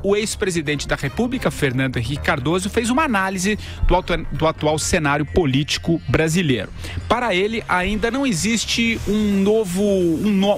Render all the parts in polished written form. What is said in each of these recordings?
O ex-presidente da República, Fernando Henrique Cardoso, fez uma análise do atual cenário político brasileiro. Para ele, ainda não existe um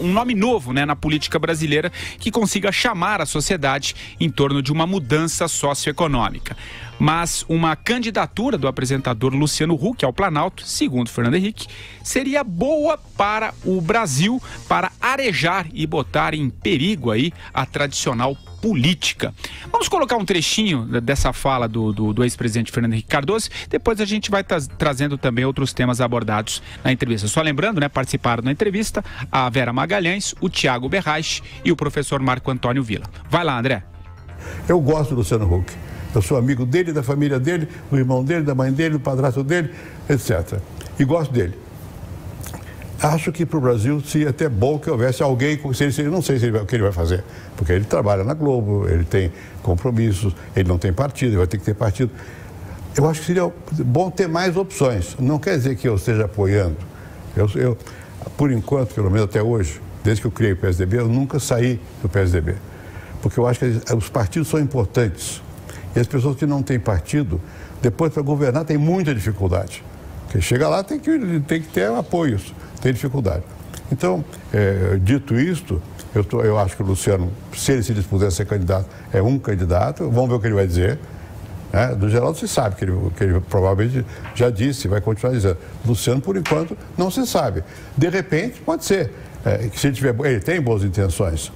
nome novo, na política brasileira que consiga chamar a sociedade em torno de uma mudança socioeconômica. Mas uma candidatura do apresentador Luciano Huck ao Planalto, segundo Fernando Henrique, seria boa para o Brasil, para arejar e botar em perigo aí a tradicional política. Vamos colocar um trechinho dessa fala do ex-presidente Fernando Henrique Cardoso, depois a gente vai trazendo também outros temas abordados na entrevista. Só lembrando, participaram da entrevista a Vera Magalhães, o Tiago Berraich e o professor Marco Antônio Villa. Vai lá, André. Eu gosto do Luciano Huck. Eu sou amigo dele, da família dele, do irmão dele, da mãe dele, do padrasto dele, etc. E gosto dele. Acho que para o Brasil seria até bom que houvesse alguém, não sei o que ele vai fazer, porque ele trabalha na Globo, ele tem compromissos, ele não tem partido, ele vai ter que ter partido. Eu acho que seria bom ter mais opções. Não quer dizer que eu esteja apoiando. Eu, por enquanto, pelo menos até hoje, desde que eu criei o PSDB, eu nunca saí do PSDB. Porque eu acho que os partidos são importantes. E as pessoas que não têm partido, depois para governar tem muita dificuldade. Porque chega lá tem que ter apoios, tem dificuldade. Então, dito isto, eu acho que o Luciano, se ele se dispuser a ser candidato, é um candidato, vamos ver o que ele vai dizer. Do Geraldo se sabe, que ele provavelmente já disse, vai continuar dizendo. Luciano, por enquanto, não se sabe. De repente, pode ser. Que se ele tem boas intenções,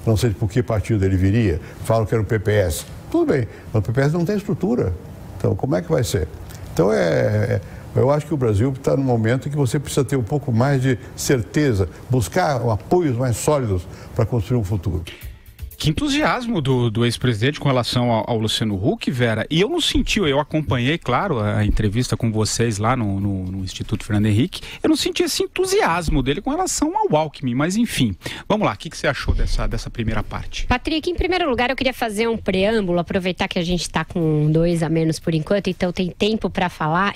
não sei por que partido ele viria, falam que era o PPS. Tudo bem, mas o PPS não tem estrutura. Então, como é que vai ser? Então, eu acho que o Brasil está num momento em que você precisa ter um pouco mais de certeza, buscar apoios mais sólidos para construir um futuro. Que entusiasmo do ex-presidente com relação ao Luciano Huck, Vera. E eu não senti, eu acompanhei, claro, a entrevista com vocês lá no Instituto Fernando Henrique, eu não senti esse entusiasmo dele com relação ao Alckmin, mas enfim. Vamos lá, o que você achou dessa primeira parte? Patrick, em primeiro lugar eu queria fazer um preâmbulo, aproveitar que a gente está com 2 a menos por enquanto, então tem tempo para falar,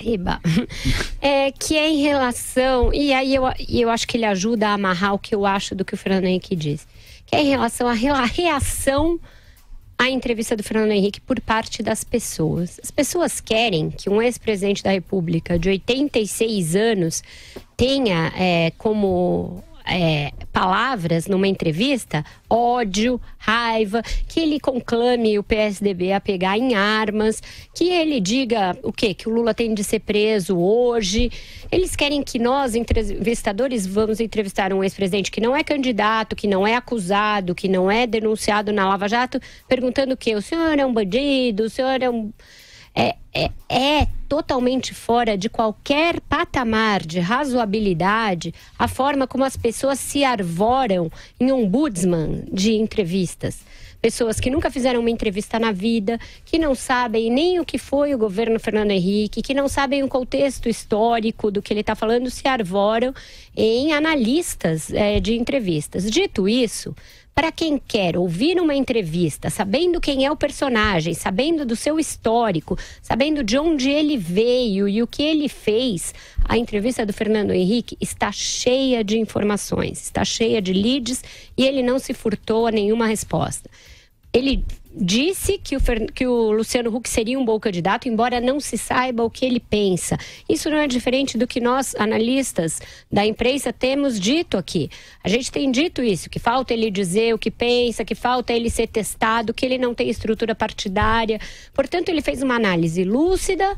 que é em relação, e aí eu acho que ele ajuda a amarrar o que eu acho do que o Fernando Henrique diz. Que é em relação à reação à entrevista do Fernando Henrique por parte das pessoas. As pessoas querem que um ex-presidente da República de 86 anos tenha como palavras numa entrevista ódio, raiva, que ele conclame o PSDB a pegar em armas, que ele diga o quê? Que o Lula tem de ser preso hoje. Eles querem que nós, entrevistadores, vamos entrevistar um ex-presidente que não é candidato, que não é acusado, que não é denunciado na Lava Jato, perguntando o quê? O senhor é um bandido? O senhor é um... É totalmente fora de qualquer patamar de razoabilidade a forma como as pessoas se arvoram em ombudsman de entrevistas. Pessoas que nunca fizeram uma entrevista na vida, que não sabem nem o que foi o governo Fernando Henrique, que não sabem o contexto histórico do que ele está falando, se arvoram em analistas de entrevistas. Dito isso, para quem quer ouvir uma entrevista, sabendo quem é o personagem, sabendo do seu histórico, sabendo de onde ele veio e o que ele fez, a entrevista do Fernando Henrique está cheia de informações, está cheia de leads e ele não se furtou a nenhuma resposta. Ele disse que o Luciano Huck seria um bom candidato, embora não se saiba o que ele pensa. Isso não é diferente do que nós, analistas da imprensa, temos dito aqui. A gente tem dito isso, que falta ele dizer o que pensa, que falta ele ser testado, que ele não tem estrutura partidária. Portanto, ele fez uma análise lúcida,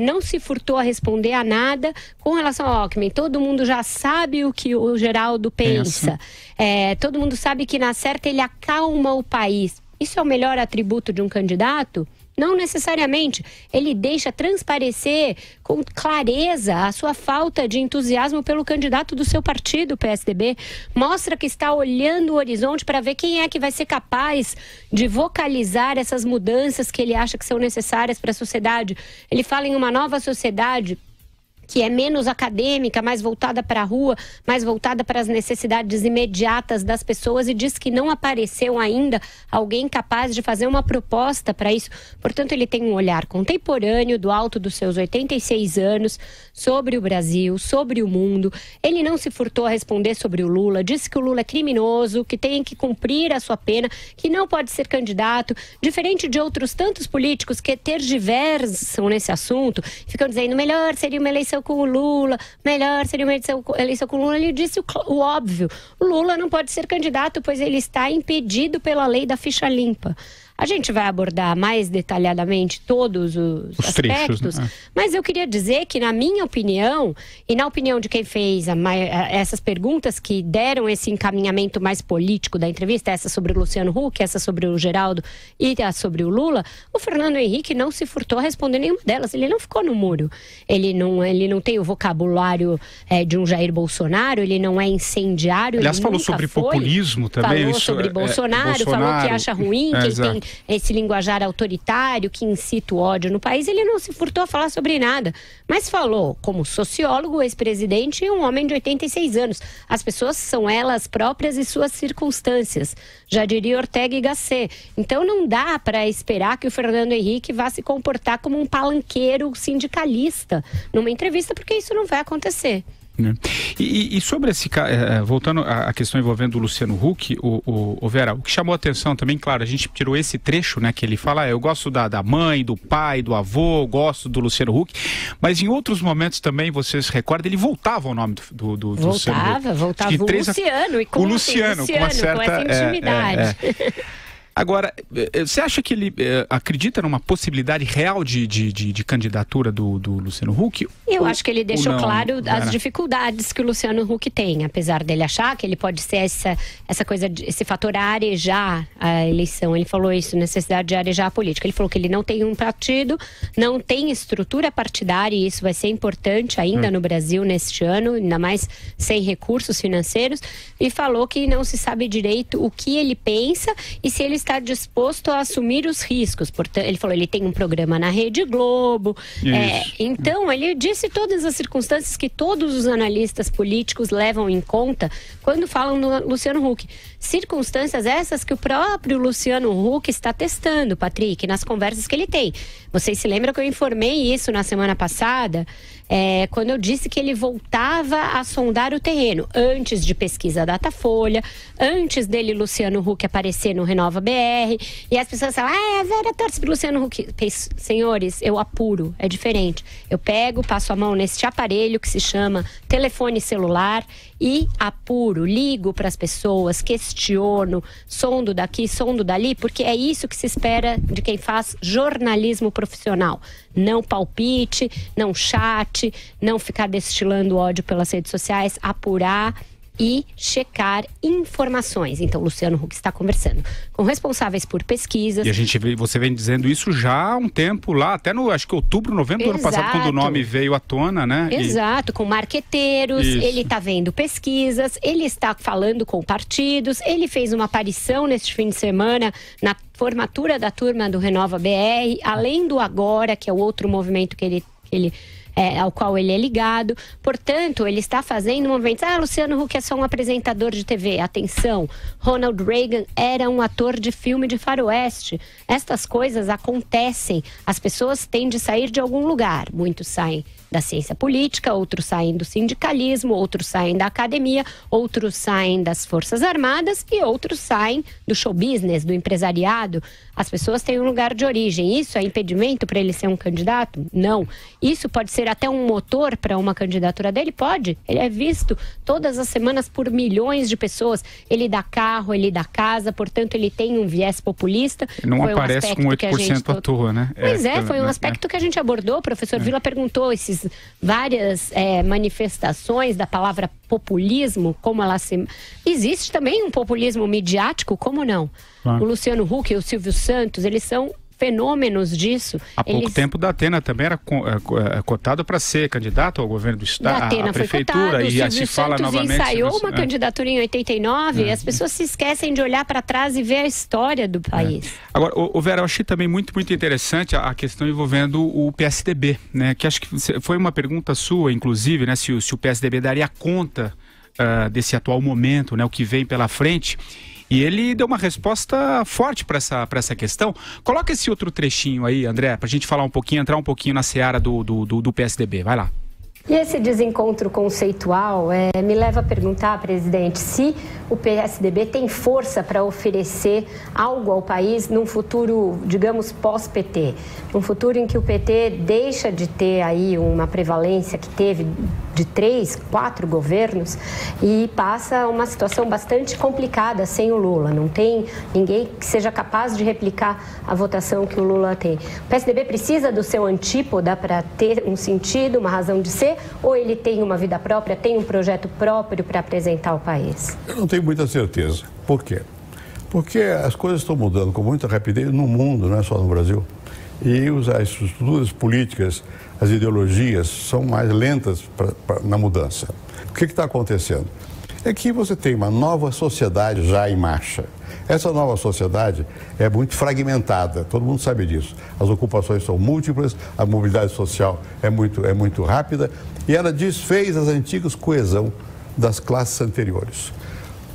não se furtou a responder a nada. Com relação ao Alckmin, todo mundo já sabe o que o Geraldo pensa. Todo mundo sabe que na certa ele acalma o país. Isso é o melhor atributo de um candidato? Não necessariamente. Ele deixa transparecer com clareza a sua falta de entusiasmo pelo candidato do seu partido, o PSDB. Mostra que está olhando o horizonte para ver quem é que vai ser capaz de vocalizar essas mudanças que ele acha que são necessárias para a sociedade. Ele fala em uma nova sociedade que é menos acadêmica, mais voltada para a rua, mais voltada para as necessidades imediatas das pessoas, e diz que não apareceu ainda alguém capaz de fazer uma proposta para isso. Portanto, ele tem um olhar contemporâneo, do alto dos seus 86 anos, sobre o Brasil, sobre o mundo. Ele não se furtou a responder sobre o Lula, disse que o Lula é criminoso, que tem que cumprir a sua pena, que não pode ser candidato, diferente de outros tantos políticos que tergiversam nesse assunto, ficam dizendo melhor seria uma eleição com o Lula, melhor seria uma eleição com o Lula. Ele disse o óbvio: o Lula não pode ser candidato, pois ele está impedido pela lei da ficha limpa. A gente vai abordar mais detalhadamente todos os aspectos, trechos, né? Mas eu queria dizer que, na minha opinião, e na opinião de quem fez essas perguntas que deram esse encaminhamento mais político da entrevista, essa sobre o Luciano Huck, essa sobre o Geraldo e a sobre o Lula, o Fernando Henrique não se furtou a responder nenhuma delas. Ele não ficou no muro. Ele não tem o vocabulário de um Jair Bolsonaro, ele não é incendiário. Aliás, falou sobre populismo também. Falou sobre Bolsonaro, falou que acha ruim, que ele tem esse linguajar autoritário que incita o ódio no país. Ele não se furtou a falar sobre nada, mas falou como sociólogo, ex-presidente e um homem de 86 anos. As pessoas são elas próprias e suas circunstâncias, já diria Ortega y Gasset. Então não dá para esperar que o Fernando Henrique vá se comportar como um palanqueiro sindicalista numa entrevista, porque isso não vai acontecer. E sobre esse, voltando à questão envolvendo o Luciano Huck, o Vera, o que chamou a atenção também, claro, a gente tirou esse trecho, né, que ele fala, eu gosto da mãe, do pai, do avô, gosto do Luciano Huck, mas em outros momentos também, vocês recordam, ele voltava ao nome do Luciano Huck. Voltava o Luciano, e com uma certa, com essa intimidade. Agora, você acha que ele acredita numa possibilidade real de candidatura do Luciano Huck? Eu acho que ele deixou claro as dificuldades que o Luciano Huck tem, apesar dele achar que ele pode ser essa coisa, esse fator arejar a eleição. Ele falou isso, necessidade de arejar a política. Ele falou que ele não tem um partido, não tem estrutura partidária, e isso vai ser importante ainda no Brasil neste ano, ainda mais sem recursos financeiros, e falou que não se sabe direito o que ele pensa e se ele está disposto a assumir os riscos. Portanto, ele falou, ele tem um programa na Rede Globo. Então, ele disse todas as circunstâncias que todos os analistas políticos levam em conta quando falam do Luciano Huck. Circunstâncias essas que o próprio Luciano Huck está testando, Patrick, nas conversas que ele tem. Vocês se lembram que eu informei isso na semana passada, quando eu disse que ele voltava a sondar o terreno, antes de pesquisa Datafolha, antes dele, Luciano Huck, aparecer no Renova BR, e as pessoas falam, a Vera torce pro Luciano Huck. Senhores, eu apuro, é diferente. Eu pego, passo a mão neste aparelho que se chama telefone celular e apuro, ligo para as pessoas, questiono, sondo daqui, sondo dali, porque é isso que se espera de quem faz jornalismo profissional. Não palpite, não chate, não ficar destilando ódio pelas redes sociais, apurar e checar informações. Então, Luciano Huck está conversando com responsáveis por pesquisas. E você vem dizendo isso já há um tempo lá, até no, acho que outubro, novembro do ano passado, quando o nome veio à tona, né? Exato, com marqueteiros, ele está vendo pesquisas, ele está falando com partidos, ele fez uma aparição neste fim de semana na formatura da turma do Renova BR, além do Agora, que é o outro movimento que ele ao qual ele é ligado. Portanto, ele está fazendo movimentos. Luciano Huck é só um apresentador de TV. Atenção, Ronald Reagan era um ator de filme de faroeste. Estas coisas acontecem. As pessoas têm de sair de algum lugar. Muitos saem da ciência política, outros saem do sindicalismo, outros saem da academia, outros saem das Forças Armadas e outros saem do show business, do empresariado. As pessoas têm um lugar de origem. Isso é impedimento para ele ser um candidato? Não. Isso pode ser até um motor para uma candidatura dele? Pode. Ele é visto todas as semanas por milhões de pessoas. Ele dá carro, ele dá casa, portanto ele tem um viés populista. Não aparece com 8% à toa, né? Pois foi um aspecto que a gente abordou. O professor Vila perguntou várias manifestações da palavra populismo, como ela se... Existe também um populismo midiático, como não? O Luciano Huck e o Silvio Santos, eles são fenômenos disso. Há pouco tempo da Atena também era cotado para ser candidato ao governo do estado, à prefeitura, e assim fala novamente. Ensaiou uma candidatura em 89 e as pessoas se esquecem de olhar para trás e ver a história do país. Agora, Vera, eu achei também muito interessante a questão envolvendo o PSDB, né? Que acho que foi uma pergunta sua, inclusive, né? Se o PSDB daria conta desse atual momento, né? O que vem pela frente. E ele deu uma resposta forte para essa questão. Coloca esse outro trechinho aí, André, para a gente falar um pouquinho, entrar um pouquinho na seara do PSDB. Vai lá. E esse desencontro conceitual me leva a perguntar, presidente, se o PSDB tem força para oferecer algo ao país num futuro, digamos, pós-PT. Num futuro em que o PT deixa de ter aí uma prevalência que teve de 3, 4 governos e passa a uma situação bastante complicada sem o Lula. Não tem ninguém que seja capaz de replicar a votação que o Lula tem. O PSDB precisa do seu antípoda para ter um sentido, uma razão de ser, ou ele tem uma vida própria, tem um projeto próprio para apresentar ao país? Eu não tenho muita certeza. Por quê? Porque as coisas estão mudando com muita rapidez no mundo, não é só no Brasil. E as estruturas políticas, as ideologias são mais lentas na mudança. O que está acontecendo? É que você tem uma nova sociedade já em marcha. Essa nova sociedade é muito fragmentada, todo mundo sabe disso. As ocupações são múltiplas, a mobilidade social é muito rápida e ela desfez as antigas coesão das classes anteriores.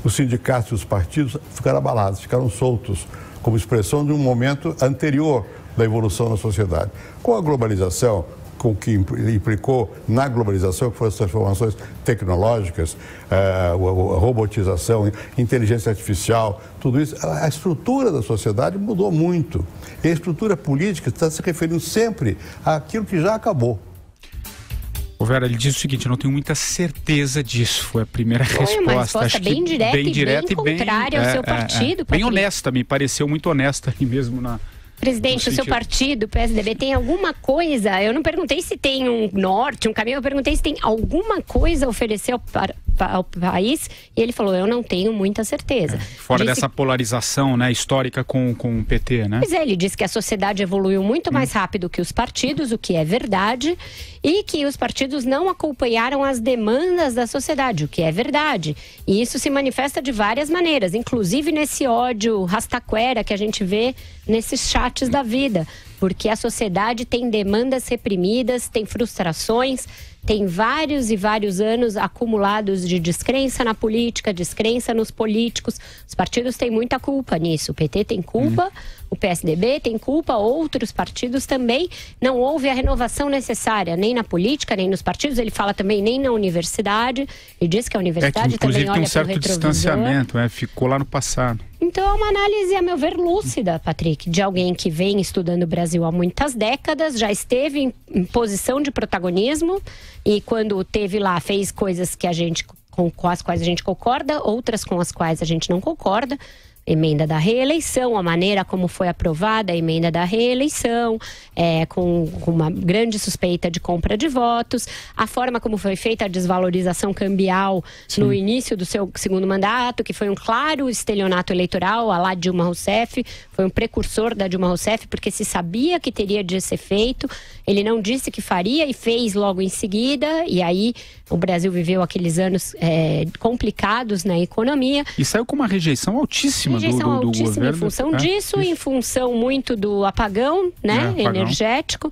Os sindicatos e os partidos ficaram abalados, ficaram soltos, como expressão de um momento anterior da evolução da sociedade. Com a globalização, com o que implicou na globalização, que foram as transformações tecnológicas, a robotização, inteligência artificial, tudo isso, a estrutura da sociedade mudou muito. E a estrutura política está se referindo sempre àquilo que já acabou. Vera, ele diz o seguinte: eu não tenho muita certeza disso. Foi a primeira resposta. Uma resposta bem direta e bem contrária ao seu partido. Bem honesta, me pareceu muito honesta ali mesmo na... Presidente, o seu partido, o PSDB, tem alguma coisa? Eu não perguntei se tem um norte, um caminho, eu perguntei se tem alguma coisa a oferecer ao país, e ele falou, eu não tenho muita certeza. Fora dessa polarização, né, histórica com o PT, né? Pois é, ele disse que a sociedade evoluiu muito mais rápido que os partidos, o que é verdade, e que os partidos não acompanharam as demandas da sociedade, o que é verdade. E isso se manifesta de várias maneiras, inclusive nesse ódio rastaquera que a gente vê nesses chats da vida, porque a sociedade tem demandas reprimidas, tem frustrações, tem vários e vários anos acumulados de descrença na política, descrença nos políticos. Os partidos têm muita culpa nisso. O PT tem culpa, o PSDB tem culpa, outros partidos também. Não houve a renovação necessária, nem na política, nem nos partidos. Ele fala também nem na universidade. Ele diz que a universidade também olha para o retrovisor. Inclusive tem um certo distanciamento, ficou lá no passado. Então é uma análise, a meu ver, lúcida, Patrick, de alguém que vem estudando o Brasil há muitas décadas, já esteve em posição de protagonismo e quando teve lá fez coisas que com as quais a gente concorda, outras com as quais a gente não concorda. Emenda da reeleição, a maneira como foi aprovada a emenda da reeleição, com uma grande suspeita de compra de votos, a forma como foi feita a desvalorização cambial no início do seu segundo mandato, que foi um claro estelionato eleitoral, à lá Dilma Rousseff, foi um precursor da Dilma Rousseff, porque se sabia que teria de ser feito, ele não disse que faria e fez logo em seguida, e aí o Brasil viveu aqueles anos complicados na economia. E saiu com uma rejeição altíssima. Altíssima em função disso, em função muito do apagão, né, energético.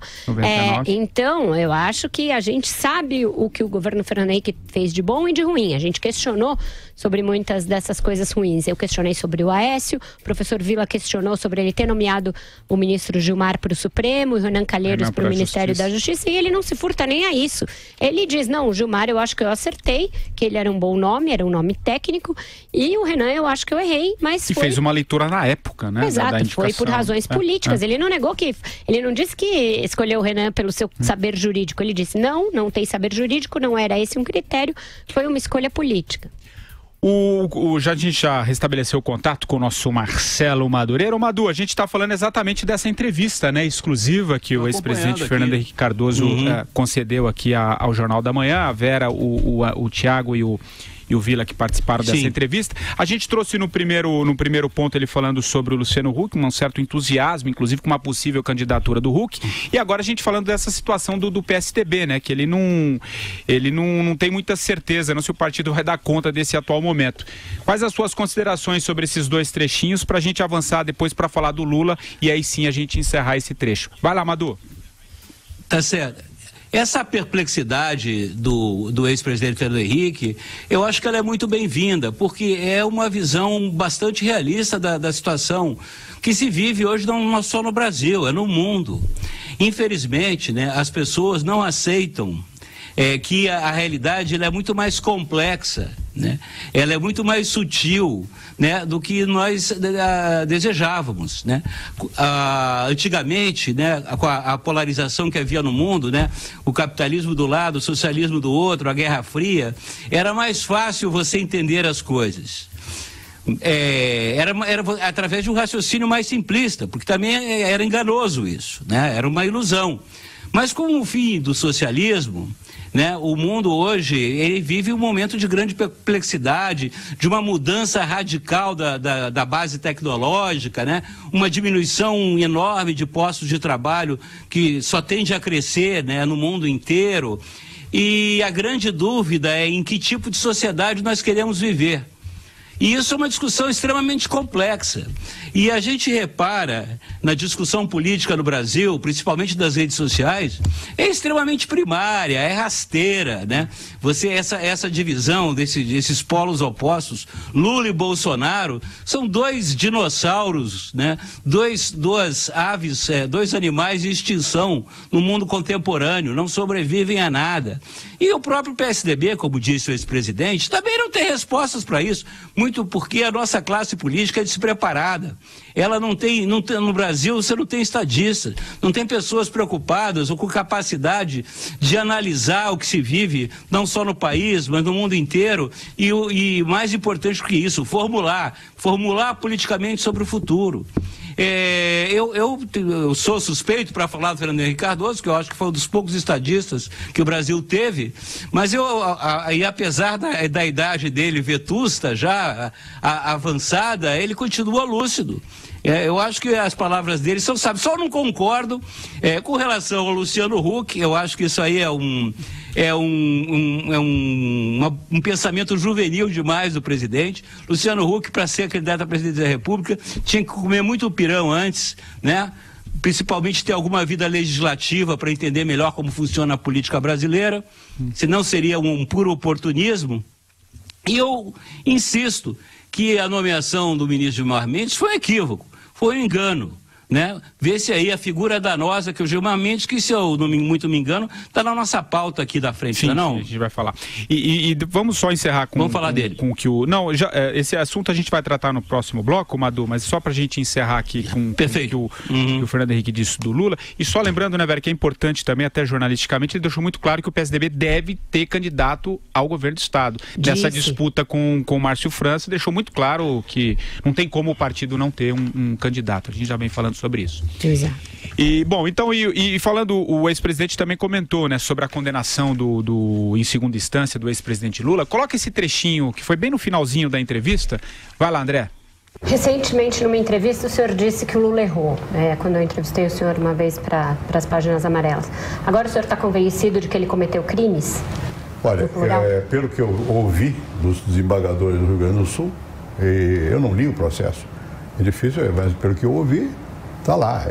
Então, eu acho que a gente sabe o que o governo Fernando Henrique fez de bom e de ruim. A gente questionou sobre muitas dessas coisas ruins. Eu questionei sobre o Aécio, o professor Vila questionou sobre ele ter nomeado o ministro Gilmar para o Supremo e o Renan Calheiros para o Ministério da Justiça, e ele não se furta nem a isso. Ele diz, não, o Gilmar eu acho que eu acertei, que ele era um bom nome, era um nome técnico, e o Renan eu acho que eu errei, mas e fez uma leitura na época, né? Exato, foi por razões políticas. Ele não negou que... Ele não disse que escolheu o Renan pelo seu saber jurídico. Ele disse, não tem saber jurídico, não era esse um critério, foi uma escolha política. A gente já restabeleceu o contato com o nosso Marcelo Madureira. Madu, a gente está falando exatamente dessa entrevista, né, exclusiva que o ex-presidente Fernando Henrique Cardoso concedeu aqui ao Jornal da Manhã. A Vera, o Tiago e o e o Vila que participaram dessa entrevista. A gente trouxe no primeiro ponto ele falando sobre o Luciano Huck, um certo entusiasmo, inclusive com uma possível candidatura do Huck. E agora a gente falando dessa situação do PSDB, né? Que ele não tem muita certeza, não, se o partido vai dar conta desse atual momento. Quais as suas considerações sobre esses dois trechinhos para a gente avançar depois para falar do Lula e aí sim a gente encerrar esse trecho? Vai lá, Madu. Tá certo. Essa perplexidade do ex-presidente Fernando Henrique, eu acho que ela é muito bem-vinda, porque é uma visão bastante realista da situação que se vive hoje não só no Brasil, é no mundo. Infelizmente, né, as pessoas não aceitam que a realidade ela é muito mais complexa, né? Ela é muito mais sutil, né, do que nós desejávamos, né? Antigamente, né, com a polarização que havia no mundo, né, o capitalismo do lado, o socialismo do outro, a Guerra Fria, era mais fácil você entender as coisas. Era através de um raciocínio mais simplista, porque também era enganoso isso, né? Era uma ilusão. Mas com o fim do socialismo, né, o mundo hoje ele vive um momento de grande perplexidade, de uma mudança radical da base tecnológica, né, uma diminuição enorme de postos de trabalho que só tende a crescer, né, no mundo inteiro. E a grande dúvida é em que tipo de sociedade nós queremos viver. E isso é uma discussão extremamente complexa. E a gente repara na discussão política no Brasil, principalmente das redes sociais, é extremamente primária, é rasteira, né? Essa divisão desses polos opostos, Lula e Bolsonaro, são dois dinossauros, né? Duas aves, dois animais em extinção no mundo contemporâneo, não sobrevivem a nada. E o próprio PSDB, como disse o ex-presidente, também não tem respostas para isso, muito porque a nossa classe política é despreparada. Ela não tem, no Brasil você não tem estadistas, não tem pessoas preocupadas ou com capacidade de analisar o que se vive, não só no país, mas no mundo inteiro, e mais importante que isso, formular politicamente sobre o futuro. Eu sou suspeito para falar do Fernando Henrique Cardoso, que eu acho que foi um dos poucos estadistas que o Brasil teve, mas apesar da idade dele vetusta, já avançada, ele continua lúcido. Eu acho que as palavras dele são sábias. Só não concordo com relação ao Luciano Huck. Eu acho que isso aí é um pensamento juvenil demais do presidente. Luciano Huck, para ser candidato a presidente da República, tinha que comer muito pirão antes, né? Principalmente ter alguma vida legislativa para entender melhor como funciona a política brasileira, senão seria um puro oportunismo. E eu insisto que a nomeação do ministro Gilmar Mendes foi um equívoco, foi um engano, né? Vê-se aí a figura danosa que é o Gilmar Mendes, que, se eu não muito me engano, está na nossa pauta aqui da frente. Sim, não? Sim, a gente vai falar. E vamos só encerrar com... Vamos falar dele. Com que o... Não, esse assunto a gente vai tratar no próximo bloco, Madu, mas só para a gente encerrar aqui com o que o Fernando Henrique disse do Lula. E só lembrando, né, velho, que é importante também, até jornalisticamente, ele deixou muito claro que o PSDB deve ter candidato ao governo do Estado. Nessa disputa com o Márcio França, deixou muito claro que não tem como o partido não ter um candidato. A gente já vem falando sobre isso. Exato. E, bom, então, e falando, o ex-presidente também comentou, né, sobre a condenação em segunda instância do ex-presidente Lula. Coloca esse trechinho, que foi bem no finalzinho da entrevista. Vai lá, André. Recentemente, numa entrevista, o senhor disse que o Lula errou, quando eu entrevistei o senhor uma vez para as páginas amarelas. Agora o senhor está convencido de que ele cometeu crimes? Olha, pelo que eu ouvi dos desembargadores do Rio Grande do Sul, eu não li o processo. É difícil, mas pelo que eu ouvi, está lá.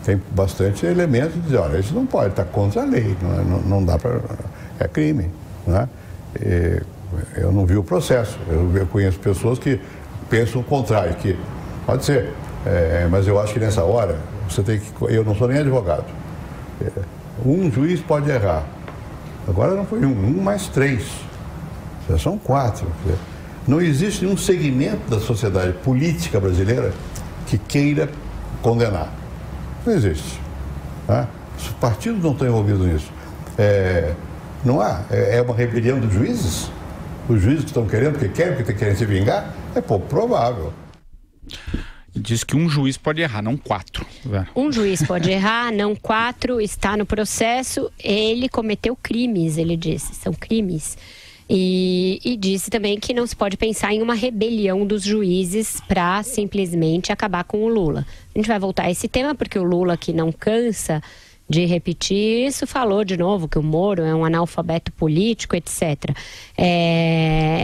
Tem bastante elementos de dizer, olha, isso não pode estar contra a lei, não dá para... É crime, né? Eu não vi o processo. Eu conheço pessoas que pensam o contrário, que pode ser, mas eu acho que nessa hora você tem que... Eu não sou nem advogado. Um juiz pode errar. Agora não foi um mais 3. Já são 4. Não existe nenhum segmento da sociedade política brasileira que queira condenar. Não existe. Tá? Os partidos não estão envolvidos nisso. Não há. É uma rebelião dos juízes? Os juízes que estão querendo, que querem se vingar? É pouco provável. Diz que um juiz pode errar, não 4. Um juiz pode errar, não 4, está no processo. Ele cometeu crimes, ele disse. São crimes. E disse também que não se pode pensar em uma rebelião dos juízes para simplesmente acabar com o Lula. A gente vai voltar a esse tema porque o Lula, que não cansa de repetir isso, falou de novo que o Moro é um analfabeto político, etc.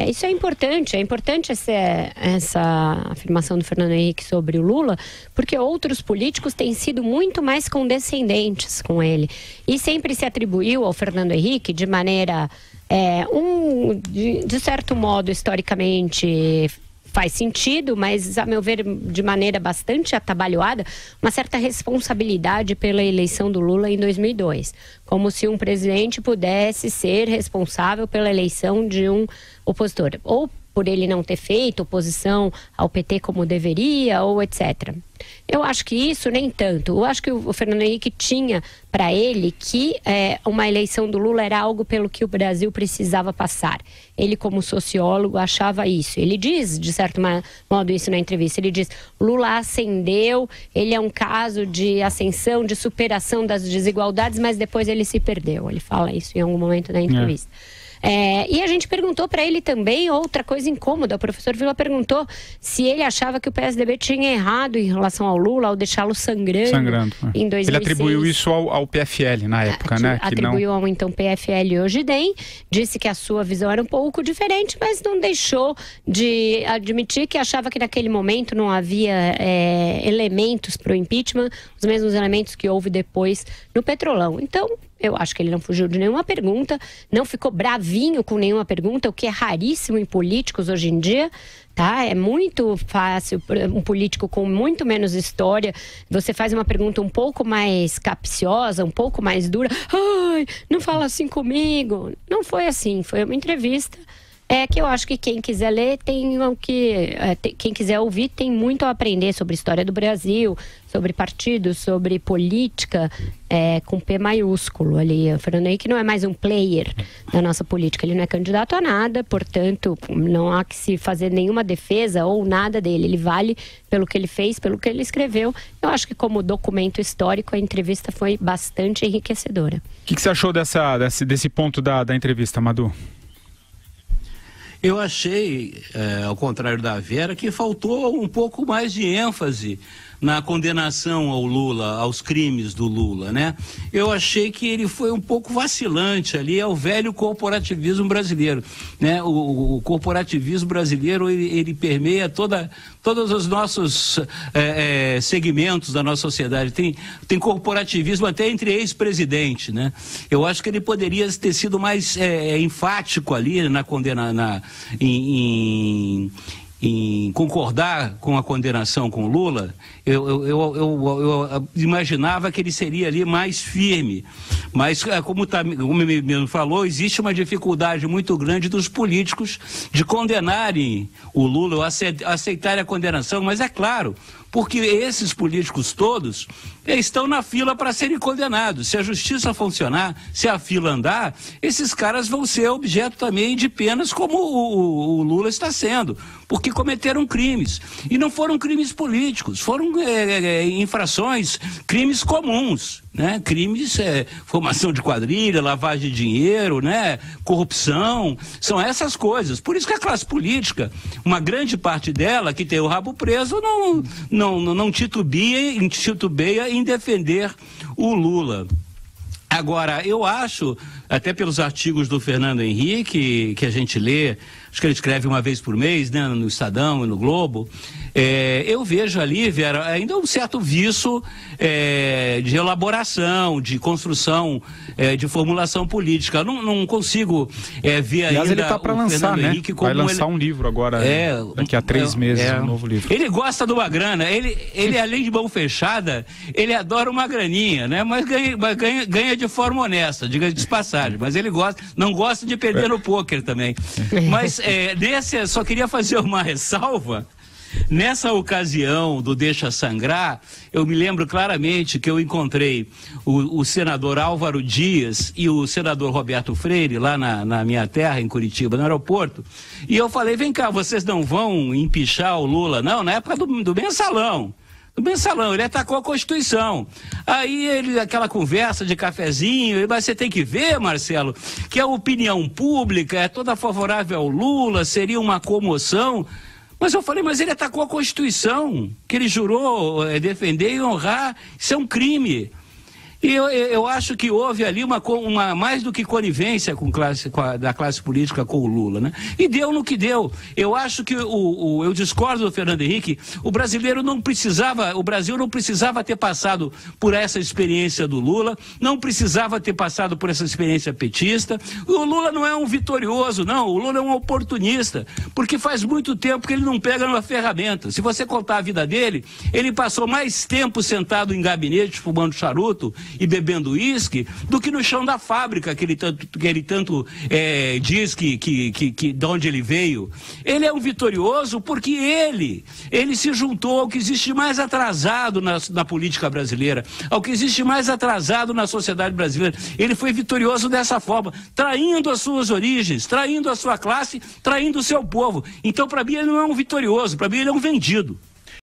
Isso é importante essa afirmação do Fernando Henrique sobre o Lula, porque outros políticos têm sido muito mais condescendentes com ele. E sempre se atribuiu ao Fernando Henrique de maneira, de certo modo, historicamente faz sentido, mas, a meu ver, de maneira bastante atabalhoada, uma certa responsabilidade pela eleição do Lula em 2002. Como se um presidente pudesse ser responsável pela eleição de um opositor. Ou por ele não ter feito oposição ao PT como deveria, ou etc. Eu acho que isso nem tanto. Eu acho que o Fernando Henrique tinha para ele que uma eleição do Lula era algo pelo que o Brasil precisava passar. Ele, como sociólogo, achava isso. Ele diz, de certo modo, isso na entrevista. Ele diz, Lula ascendeu, ele é um caso de ascensão, de superação das desigualdades, mas depois ele se perdeu. Ele fala isso em algum momento da entrevista. E a gente perguntou para ele também outra coisa incômoda. O professor Vila perguntou se ele achava que o PSDB tinha errado em relação ao Lula ao deixá-lo sangrando em 2006. Ele atribuiu isso ao PFL na época, né? Atribuiu ao então PFL e hoje DEM, disse que a sua visão era um pouco diferente, mas não deixou de admitir que achava que naquele momento não havia elementos para o impeachment, os mesmos elementos que houve depois no Petrolão. Então, eu acho que ele não fugiu de nenhuma pergunta, não ficou bravinho com nenhuma pergunta, o que é raríssimo em políticos hoje em dia, tá? É muito fácil, um político com muito menos história, você faz uma pergunta um pouco mais capciosa, um pouco mais dura, ai, não fala assim comigo. Não foi assim, foi uma entrevista que eu acho que quem quiser ler quem quiser ouvir tem muito a aprender sobre a história do Brasil, sobre partidos, sobre política, com P maiúsculo ali. O Fernando Henrique não é mais um player da nossa política, ele não é candidato a nada, portanto não há que se fazer nenhuma defesa ou nada dele, ele vale pelo que ele fez, pelo que ele escreveu. Eu acho que como documento histórico a entrevista foi bastante enriquecedora. O que você achou desse ponto da entrevista, Madu? Eu achei, ao contrário da Vera, que faltou um pouco mais de ênfase na condenação ao Lula, aos crimes do Lula, né? Eu achei que ele foi um pouco vacilante ali, é o velho corporativismo brasileiro, né? O corporativismo brasileiro, ele permeia todos os nossos segmentos da nossa sociedade. Tem corporativismo até entre ex-presidentes, né? Eu acho que ele poderia ter sido mais enfático ali na condena, em concordar com a condenação com Lula. Eu imaginava que ele seria ali mais firme, mas como ele mesmo falou, existe uma dificuldade muito grande dos políticos de condenarem o Lula, ou aceitarem a condenação, mas é claro, porque esses políticos todos estão na fila para serem condenados. Se a justiça funcionar, se a fila andar, esses caras vão ser objeto também de penas como o Lula está sendo, porque cometeram crimes. E não foram crimes políticos, foram infrações, crimes comuns, né? Crimes, formação de quadrilha, lavagem de dinheiro, né? Corrupção, são essas coisas. Por isso que a classe política, uma grande parte dela, que tem o rabo preso, não titubeia em defender o Lula. Agora, eu acho, até pelos artigos do Fernando Henrique, que a gente lê, acho que ele escreve uma vez por mês, né, no Estadão e no Globo, eu vejo ali, Vera, ainda um certo vício de elaboração, de construção, de formulação política. Não consigo ver ainda. Aliás, ele está para lançar, né? Henrique, como vai lançar um livro agora, daqui a 3 meses, um novo livro. Ele gosta de uma grana, ele além de mão fechada, ele adora uma graninha, né? Mas ganha de forma honesta, diga de passagem, mas ele não gosta de perder no pôquer também. Mas só queria fazer uma ressalva. Nessa ocasião do Deixa Sangrar, eu me lembro claramente que eu encontrei o senador Álvaro Dias e o senador Roberto Freire lá na minha terra, em Curitiba, no aeroporto, e eu falei, vem cá, vocês não vão empichar o Lula? Não, na época do mensalão. do mensalão, ele atacou a Constituição. Aí ele, aquela conversa de cafezinho, mas você tem que ver, Marcelo, que a opinião pública é toda favorável ao Lula, seria uma comoção. Mas eu falei, mas ele atacou a Constituição, que ele jurou defender e honrar, isso é um crime. E eu acho que houve ali uma mais do que conivência da classe política com o Lula, né? E deu no que deu. Eu acho que eu discordo do Fernando Henrique, o Brasil não precisava ter passado por essa experiência do Lula, não precisava ter passado por essa experiência petista. O Lula não é um vitorioso, não, o Lula é um oportunista, porque faz muito tempo que ele não pega uma ferramenta. Se você contar a vida dele, ele passou mais tempo sentado em gabinete fumando charuto e bebendo uísque do que no chão da fábrica que ele tanto diz que de onde ele veio. Ele é um vitorioso porque ele se juntou ao que existe mais atrasado na política brasileira, ao que existe mais atrasado na sociedade brasileira. Ele foi vitorioso dessa forma, traindo as suas origens, traindo a sua classe, traindo o seu povo. Então, para mim, ele não é um vitorioso, para mim ele é um vendido.